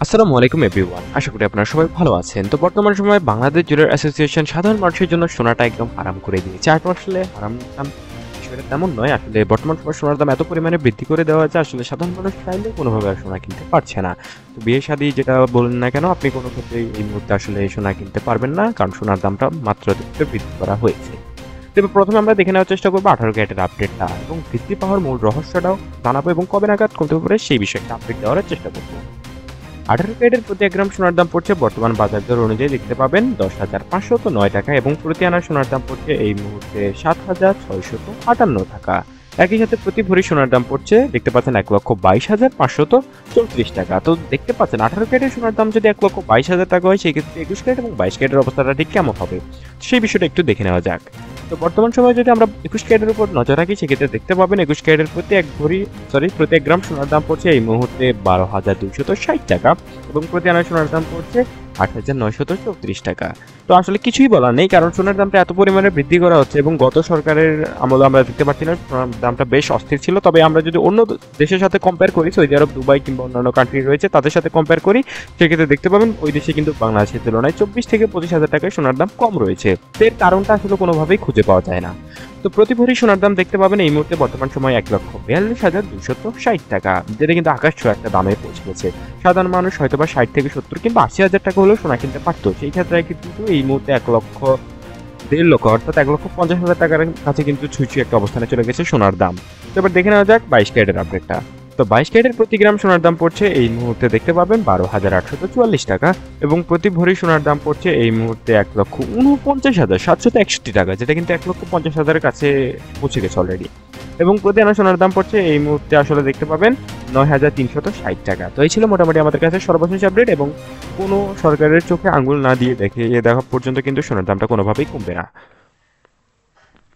আসসালামু আলাইকুম এভরিওয়ান, আশা করি আপনারা সবাই ভালো আছেন। তো বর্তমান সময়ে বাংলাদেশ জুয়েলার অ্যাসোসিয়েশন সাধারণ মানুষের জন্য সোনাটা একদম হারাম করে দিয়েছে। আর আসলে হারাম দাম বিষয়টা তেমন নয়। আসলে বর্তমান সময়ে সোনার দাম এত পরিমাণে বৃদ্ধি করে দেওয়া হয়েছে, আসলে সাধারণ মানুষ চাইলেও কোনোভাবে আর সোনা কিনতে পারছে না। তো বিয়ে শাদী যেটা বলেন না কেন, আপনি কোনো ক্ষেত্রেই এই মুহূর্তে আসলে সোনা কিনতে পারবেন না, কারণ সোনার দামটা মাত্রাতিরিক্ত বৃদ্ধি করা হয়েছে। তবে প্রথমে আমরা দেখে নেওয়ার চেষ্টা করবো 18 ক্যারেটের আপডেটটা এবং বৃদ্ধি পাওয়ার মূল রহস্যটাও জানাবো এবং কবে নাগাদ কমতে পারে সেই বিষয়টা আপডেট দেওয়ার চেষ্টা করবো। 18 ক্যারেটের প্রতি 1 গ্রাম সোনার দাম পড়ছে বর্তমান বাজার দর অনুযায়ী দেখতে পাবেন 10,509 টাকা এবং প্রতি আনা সোনার দাম পড়ছে এই মুহূর্তে 7,658 টাকা। একই সাথে প্রতি ভরি সোনার দাম পড়ছে দেখতে পাচ্ছেন 1,22,534 টাকা। তো দেখতে পাচ্ছেন 18 ক্যারেটের সোনার দাম যদি 1,22,000 টাকা হয়, সেই ক্ষেত্রে 21 ক্যারেট এবং 22 ক্যারেটের অবস্থাটা ঠিক কেমন হবে সেই বিষয়টা একটু দেখে নেওয়া যাক। তো বর্তমান সময়ে যদি আমরা 21 ক্যারেটের উপর নজর রাখি, সেক্ষেত্রে দেখতে পাবেন 21 ক্যারেটের প্রতি 1 গ্রাম সোনার দাম পড়ছে এই মুহূর্তে 12,260 টাকা এবং প্রতি আনা সোনার দাম পড়ছে 8,934 টাকা। তো আসলে কিছুই বলার নেই, কারণ সোনার দামটা এত পরিমাণে বৃদ্ধি করা হচ্ছে এবং গত সরকারের আমলে আমরা দেখতে পাচ্ছি না, সোনার দামটা বেশ অস্থির ছিল। তবে আমরা যদি অন্য দেশের সাথে কম্পেয়ার করি, সৌদি আরব, দুবাই কিংবা অন্যান্য কান্ট্রি রয়েছে তাদের সাথে কম্পেয়ার করি, সেক্ষেত্রে দেখতে পাবেন ওই দেশে কিন্তু বাংলাদেশের তুলনায় 24 থেকে 25,000 টাকায় সোনার দাম কম রয়েছে। এর কারণটা আসলে কোনোভাবেই খুঁজে পাওয়া যায় না। তো প্রতি ভরি সোনার দাম দেখতে পাবেন এই মুহূর্তে বর্তমান সময় 1,42,260 টাকা, যেটা কিন্তু আকাশ ছোঁয়া একটা দামে পৌঁছে গেছে। সাধারণ মানুষ হয়তো বা 60 থেকে 70 কিংবা 80,000 টাকা হলেও সোনা কিনতে পারতো, সেই ক্ষেত্রে কিন্তু এই মুহূর্তে 1,50,000 অর্থাৎ 1,50,000 টাকার কাছে কিন্তু ছুঁই একটা অবস্থানে চলে গেছে সোনার দাম। তো এবার দেখে নেওয়া যাক 22 ক্যারেটের আপডেটটা। তো 22 ক্যারেটের প্রতি গ্রাম সোনার দাম পড়ছে এই মুহূর্তে দেখতে পাবেন 12,844 টাকা এবং প্রতি ভরি সোনার দাম পড়ছে এই মুহূর্তে 1,49,761 টাকা, যেটা কিন্তু 1,50,000-এর কাছে পৌঁছে গেছে অলরেডি। এবং প্রতি আনা সোনার দাম পড়ছে এই মুহূর্তে আসলে দেখতে পাবেন 9,360 টাকা। তো এই ছিল মোটামুটি আমাদের কাছে সর্বশেষ আপডেট এবং কোনো সরকারের চোখে আঙুল না দিয়ে দেখা পর্যন্ত কিন্তু সোনার দামটা কোনোভাবেই কমবে না।